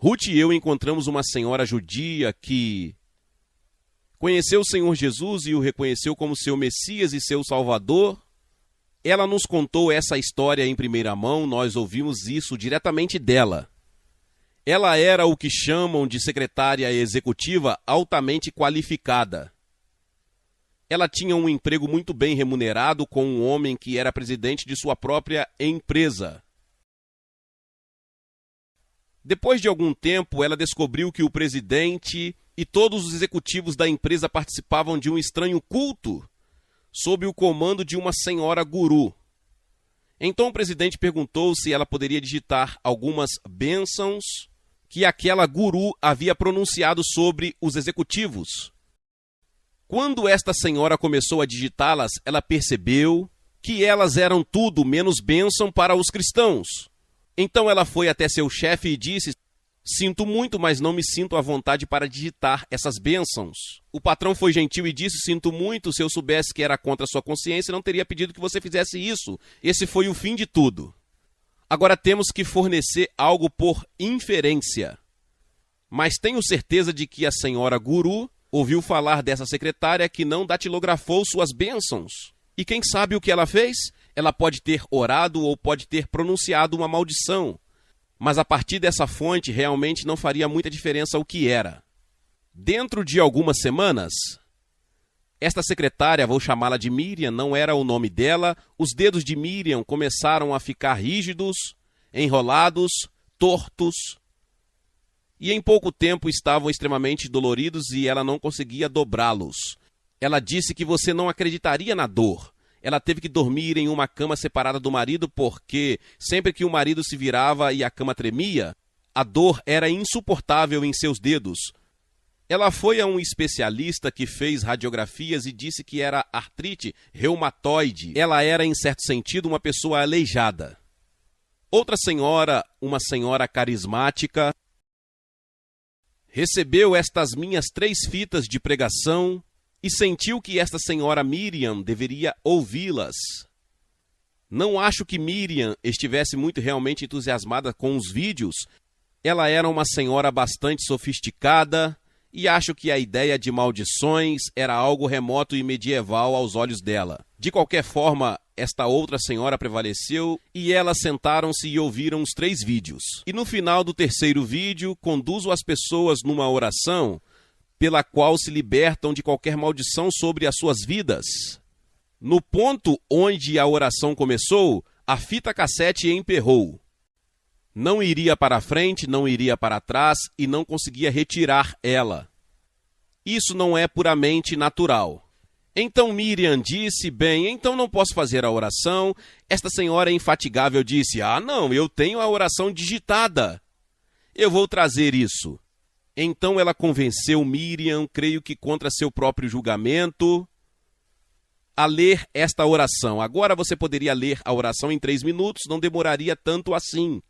Ruth e eu encontramos uma senhora judia que conheceu o Senhor Jesus e o reconheceu como seu Messias e seu Salvador. Ela nos contou essa história em primeira mão, nós ouvimos isso diretamente dela. Ela era o que chamam de secretária executiva altamente qualificada. Ela tinha um emprego muito bem remunerado com um homem que era presidente de sua própria empresa. Depois de algum tempo, ela descobriu que o presidente e todos os executivos da empresa participavam de um estranho culto sob o comando de uma senhora guru. Então o presidente perguntou se ela poderia digitar algumas bênçãos que aquela guru havia pronunciado sobre os executivos. Quando esta senhora começou a digitá-las, ela percebeu que elas eram tudo menos bênção para os cristãos. Então ela foi até seu chefe e disse: "Sinto muito, mas não me sinto à vontade para digitar essas bênçãos." O patrão foi gentil e disse: "Sinto muito, se eu soubesse que era contra a sua consciência, não teria pedido que você fizesse isso. Esse foi o fim de tudo. Agora temos que fornecer algo por inferência." Mas tenho certeza de que a senhora guru ouviu falar dessa secretária que não datilografou suas bênçãos. E quem sabe o que ela fez? Ela pode ter orado ou pode ter pronunciado uma maldição. Mas a partir dessa fonte realmente não faria muita diferença o que era. Dentro de algumas semanas, esta secretária, vou chamá-la de Miriam, não era o nome dela, os dedos de Miriam começaram a ficar rígidos, enrolados, tortos, e em pouco tempo estavam extremamente doloridos e ela não conseguia dobrá-los. Ela disse que você não acreditaria na dor. Ela teve que dormir em uma cama separada do marido porque, sempre que o marido se virava e a cama tremia, a dor era insuportável em seus dedos. Ela foi a um especialista que fez radiografias e disse que era artrite reumatoide. Ela era, em certo sentido, uma pessoa aleijada. Outra senhora, uma senhora carismática, recebeu estas minhas 3 fitas de pregação e sentiu que esta senhora Miriam deveria ouvi-las. Não acho que Miriam estivesse muito realmente entusiasmada com os vídeos. Ela era uma senhora bastante sofisticada e acho que a ideia de maldições era algo remoto e medieval aos olhos dela. De qualquer forma, esta outra senhora prevaleceu e elas sentaram-se e ouviram os 3 vídeos. E no final do 3º vídeo, conduzo as pessoas numa oração pela qual se libertam de qualquer maldição sobre as suas vidas. No ponto onde a oração começou, a fita cassete emperrou. Não iria para frente, não iria para trás e não conseguia retirar ela. Isso não é puramente natural. Então Miriam disse: "Bem, então não posso fazer a oração." Esta senhora infatigável disse: "Ah, não, eu tenho a oração digitada. Eu vou trazer isso." Então ela convenceu Miriam, creio que contra seu próprio julgamento, a ler esta oração. Agora você poderia ler a oração em 3 minutos, não demoraria tanto assim.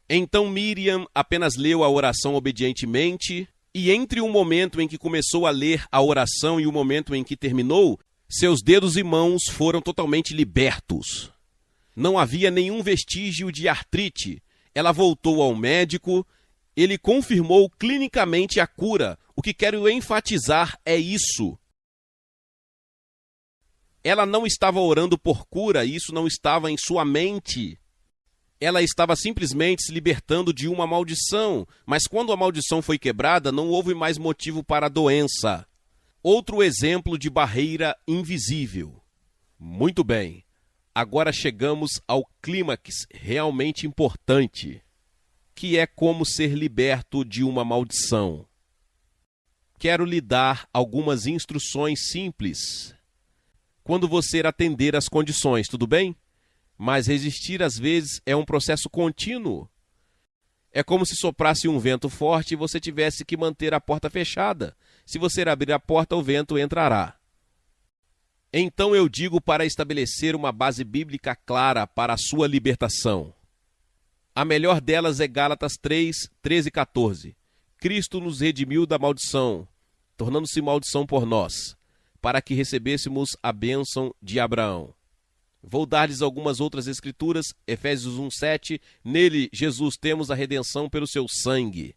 Então Miriam apenas leu a oração obedientemente, e entre o momento em que começou a ler a oração e o momento em que terminou, seus dedos e mãos foram totalmente libertos. Não havia nenhum vestígio de artrite. Ela voltou ao médico. Ele confirmou clinicamente a cura. O que quero enfatizar é isso. Ela não estava orando por cura, isso não estava em sua mente. Ela estava simplesmente se libertando de uma maldição, mas quando a maldição foi quebrada, não houve mais motivo para a doença. Outro exemplo de barreira invisível. Muito bem, agora chegamos ao clímax realmente importante, que é como ser liberto de uma maldição. Quero lhe dar algumas instruções simples quando você atender às condições, tudo bem? Mas resistir às vezes é um processo contínuo. É como se soprasse um vento forte e você tivesse que manter a porta fechada. Se você abrir a porta, o vento entrará. Então eu digo para estabelecer uma base bíblica clara para a sua libertação. A melhor delas é Gálatas 3, 13 e 14. Cristo nos redimiu da maldição, tornando-se maldição por nós, para que recebêssemos a bênção de Abraão. Vou dar-lhes algumas outras escrituras. Efésios 1, 7. Nele, Jesus, temos a redenção pelo seu sangue.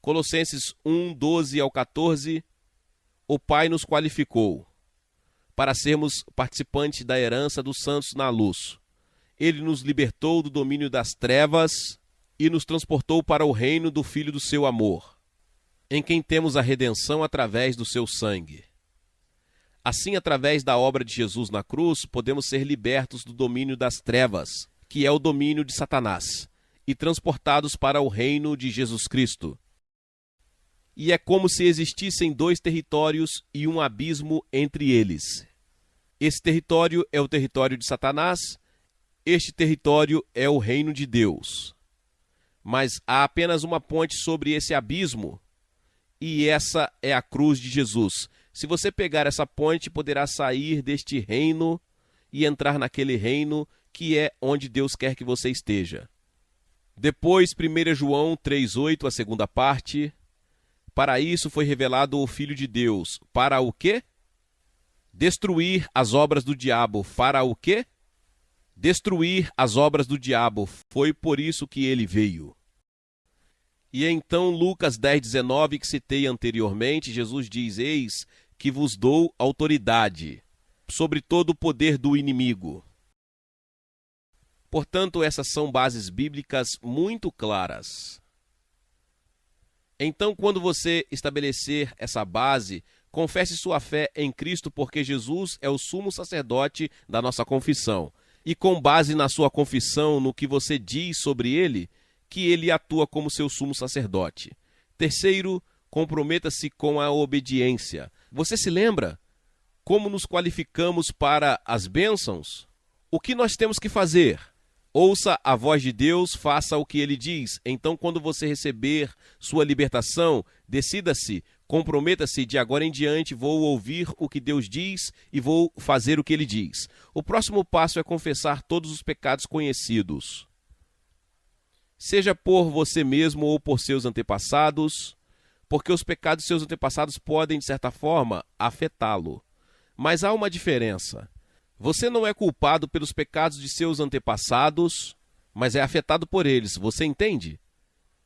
Colossenses 1, 12 ao 14, o Pai nos qualificou para sermos participantes da herança dos santos na luz. Ele nos libertou do domínio das trevas e nos transportou para o reino do Filho do seu amor, em quem temos a redenção através do seu sangue. Assim, através da obra de Jesus na cruz, podemos ser libertos do domínio das trevas, que é o domínio de Satanás, e transportados para o reino de Jesus Cristo. E é como se existissem dois territórios e um abismo entre eles. Esse território é o território de Satanás, este território é o reino de Deus. Mas há apenas uma ponte sobre esse abismo, e essa é a cruz de Jesus. Se você pegar essa ponte, poderá sair deste reino e entrar naquele reino que é onde Deus quer que você esteja. Depois, 1 João 3,8, a segunda parte. Para isso foi revelado o Filho de Deus. Para o quê? Destruir as obras do diabo. Para o quê? Destruir as obras do diabo. Foi por isso que ele veio. E então, Lucas 10,19, que citei anteriormente, Jesus diz: eis que vos dou autoridade sobre todo o poder do inimigo. Portanto, essas são bases bíblicas muito claras. Então, quando você estabelecer essa base, confesse sua fé em Cristo, porque Jesus é o sumo sacerdote da nossa confissão. E com base na sua confissão, no que você diz sobre ele, que ele atua como seu sumo sacerdote. Terceiro, comprometa-se com a obediência. Você se lembra como nos qualificamos para as bênçãos? O que nós temos que fazer? Ouça a voz de Deus, faça o que ele diz. Então, quando você receber sua libertação, decida-se, comprometa-se, de agora em diante vou ouvir o que Deus diz e vou fazer o que ele diz. O próximo passo é confessar todos os pecados conhecidos, seja por você mesmo ou por seus antepassados, porque os pecados de seus antepassados podem, de certa forma, afetá-lo. Mas há uma diferença. Você não é culpado pelos pecados de seus antepassados, mas é afetado por eles. Você entende?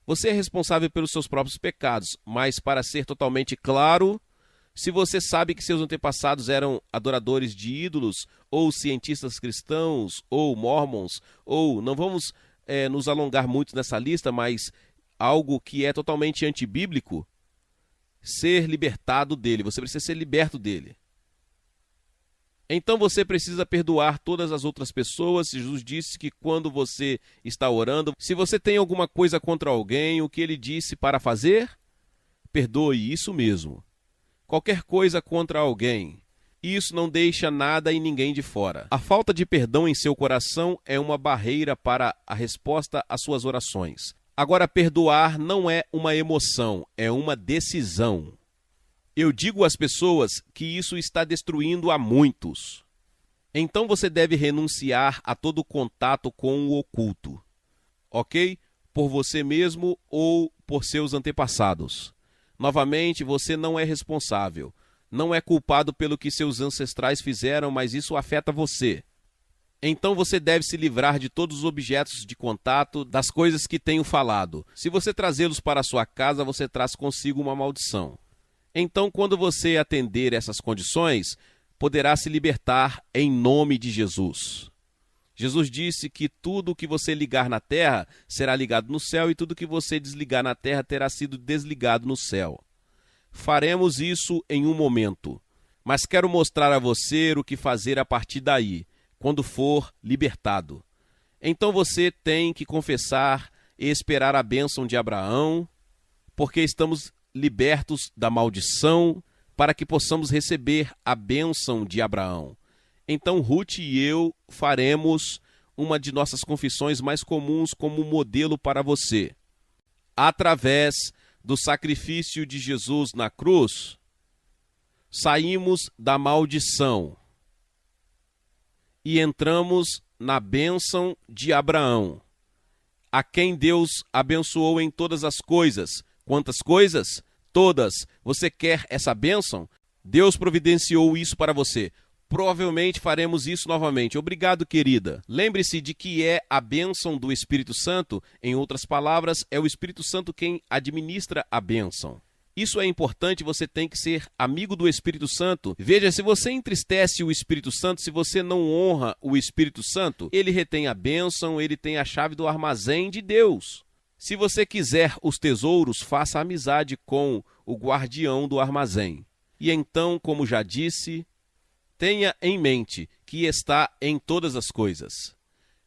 Você é responsável pelos seus próprios pecados, mas, para ser totalmente claro, se você sabe que seus antepassados eram adoradores de ídolos, ou cientistas cristãos, ou mormons, ou, não vamos nos alongar muito nessa lista, mas algo que é totalmente antibíblico, ser libertado dele. Você precisa ser liberto dele. Então você precisa perdoar todas as outras pessoas. Jesus disse que quando você está orando, se você tem alguma coisa contra alguém, o que ele disse para fazer? Perdoe, isso mesmo. Qualquer coisa contra alguém. Isso não deixa nada e ninguém de fora. A falta de perdão em seu coração é uma barreira para a resposta às suas orações. Agora, perdoar não é uma emoção, é uma decisão. Eu digo às pessoas que isso está destruindo a muitos. Então você deve renunciar a todo contato com o oculto. Ok? Por você mesmo ou por seus antepassados. Novamente, você não é responsável. Não é culpado pelo que seus ancestrais fizeram, mas isso afeta você. Então você deve se livrar de todos os objetos de contato, das coisas que tenho falado. Se você trazê-los para a sua casa, você traz consigo uma maldição. Então, quando você atender essas condições, poderá se libertar em nome de Jesus. Jesus disse que tudo o que você ligar na terra será ligado no céu, e tudo o que você desligar na terra terá sido desligado no céu. Faremos isso em um momento, mas quero mostrar a você o que fazer a partir daí, quando for libertado. Então você tem que confessar e esperar a bênção de Abraão, porque estamos libertos da maldição, para que possamos receber a bênção de Abraão. Então Ruth e eu faremos uma de nossas confissões mais comuns como modelo para você. Através do sacrifício de Jesus na cruz, saímos da maldição e entramos na bênção de Abraão, a quem Deus abençoou em todas as coisas. Quantas coisas? Todas. Você quer essa bênção? Deus providenciou isso para você. provavelmente faremos isso novamente. Obrigado, querida. Lembre-se de que é a bênção do Espírito Santo. Em outras palavras, é o Espírito Santo quem administra a bênção. Isso é importante, você tem que ser amigo do Espírito Santo. Veja, se você entristece o Espírito Santo, se você não honra o Espírito Santo, ele retém a bênção, ele tem a chave do armazém de Deus. Se você quiser os tesouros, faça amizade com o guardião do armazém. E então, como já disse, tenha em mente que está em todas as coisas.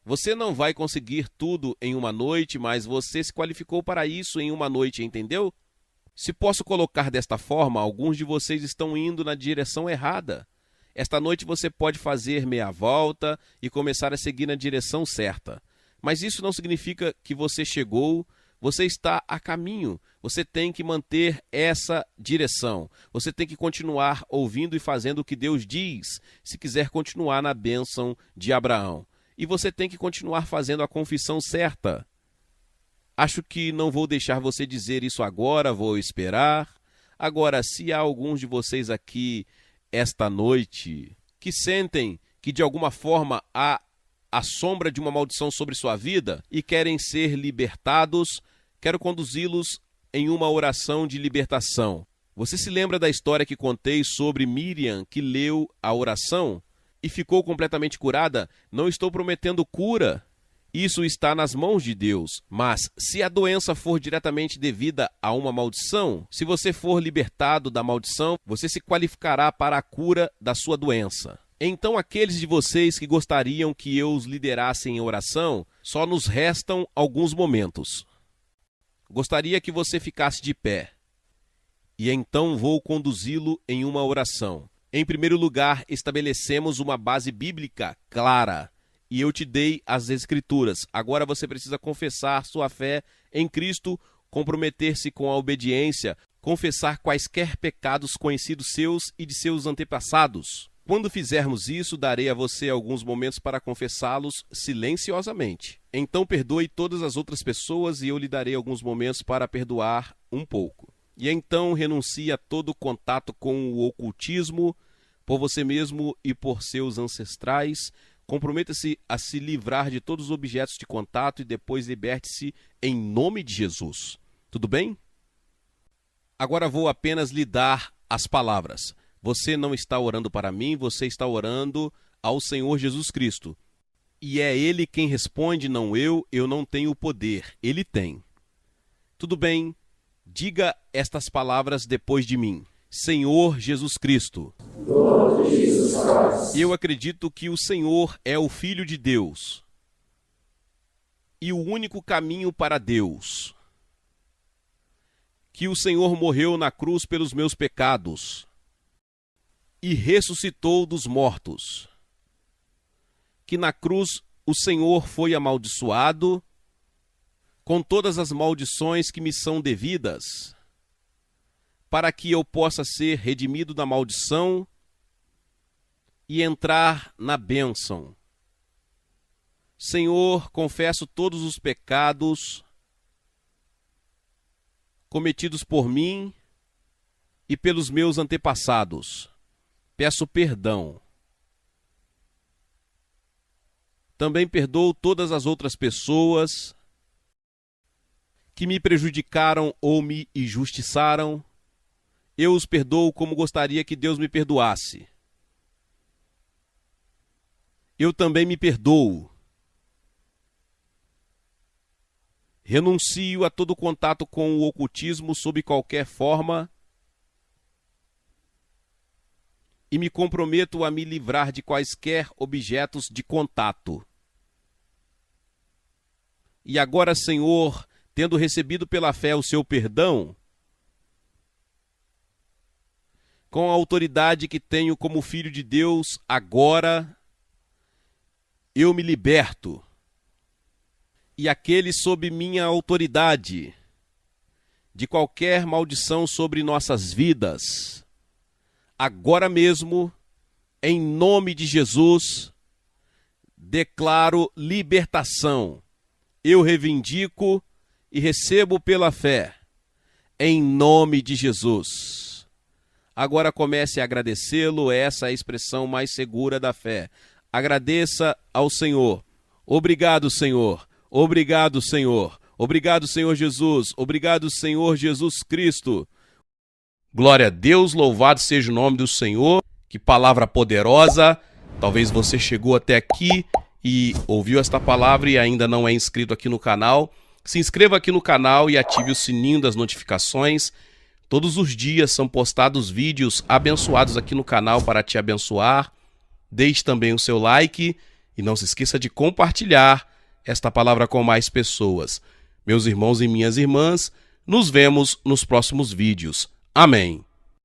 Você não vai conseguir tudo em uma noite, mas você se qualificou para isso em uma noite, entendeu? Se posso colocar desta forma, alguns de vocês estão indo na direção errada. Esta noite você pode fazer meia volta e começar a seguir na direção certa. Mas isso não significa que você chegou, você está a caminho. Você tem que manter essa direção. Você tem que continuar ouvindo e fazendo o que Deus diz, se quiser continuar na bênção de Abraão. E você tem que continuar fazendo a confissão certa. Acho que não vou deixar você dizer isso agora, vou esperar. Agora, se há alguns de vocês aqui esta noite que sentem que de alguma forma há a sombra de uma maldição sobre sua vida e querem ser libertados, quero conduzi-los em uma oração de libertação. Você se lembra da história que contei sobre Miriam, que leu a oração e ficou completamente curada? Não estou prometendo cura. Isso está nas mãos de Deus, mas se a doença for diretamente devida a uma maldição, se você for libertado da maldição, você se qualificará para a cura da sua doença. Então, aqueles de vocês que gostariam que eu os liderasse em oração, só nos restam alguns momentos. Gostaria que você ficasse de pé, e então vou conduzi-lo em uma oração. Em primeiro lugar, estabelecemos uma base bíblica clara. E eu te dei as Escrituras. Agora você precisa confessar sua fé em Cristo, comprometer-se com a obediência, confessar quaisquer pecados conhecidos seus e de seus antepassados. Quando fizermos isso, darei a você alguns momentos para confessá-los silenciosamente. Então perdoe todas as outras pessoas e eu lhe darei alguns momentos para perdoar um pouco. E então renuncie a todo contato com o ocultismo, por você mesmo e por seus ancestrais. Comprometa-se a se livrar de todos os objetos de contato e depois liberte-se em nome de Jesus. Tudo bem? Agora vou apenas lhe dar as palavras. Você não está orando para mim, você está orando ao Senhor Jesus Cristo. E é Ele quem responde, não eu não tenho o poder, Ele tem. Tudo bem? Diga estas palavras depois de mim. Senhor Jesus Cristo, eu acredito que o Senhor é o Filho de Deus e o único caminho para Deus. Que o Senhor morreu na cruz pelos meus pecados e ressuscitou dos mortos. Que na cruz o Senhor foi amaldiçoado com todas as maldições que me são devidas, para que eu possa ser redimido da maldição e entrar na bênção. Senhor, confesso todos os pecados cometidos por mim e pelos meus antepassados. Peço perdão. Também perdoo todas as outras pessoas que me prejudicaram ou me injustiçaram. Eu os perdoo como gostaria que Deus me perdoasse. Eu também me perdoo. Renuncio a todo contato com o ocultismo sob qualquer forma e me comprometo a me livrar de quaisquer objetos de contato. E agora, Senhor, tendo recebido pela fé o seu perdão, com a autoridade que tenho como filho de Deus, agora eu me liberto. E aqueles sob minha autoridade, de qualquer maldição sobre nossas vidas, agora mesmo, em nome de Jesus, declaro libertação. Eu reivindico e recebo pela fé, em nome de Jesus. Agora comece a agradecê-lo, essa é a expressão mais segura da fé. Agradeça ao Senhor. Obrigado, Senhor. Obrigado, Senhor. Obrigado, Senhor Jesus. Obrigado, Senhor Jesus Cristo. Glória a Deus, louvado seja o nome do Senhor. Que palavra poderosa. Talvez você chegou até aqui e ouviu esta palavra e ainda não é inscrito aqui no canal. Se inscreva aqui no canal e ative o sininho das notificações. Todos os dias são postados vídeos abençoados aqui no canal para te abençoar. Deixe também o seu like e não se esqueça de compartilhar esta palavra com mais pessoas. Meus irmãos e minhas irmãs, nos vemos nos próximos vídeos. Amém.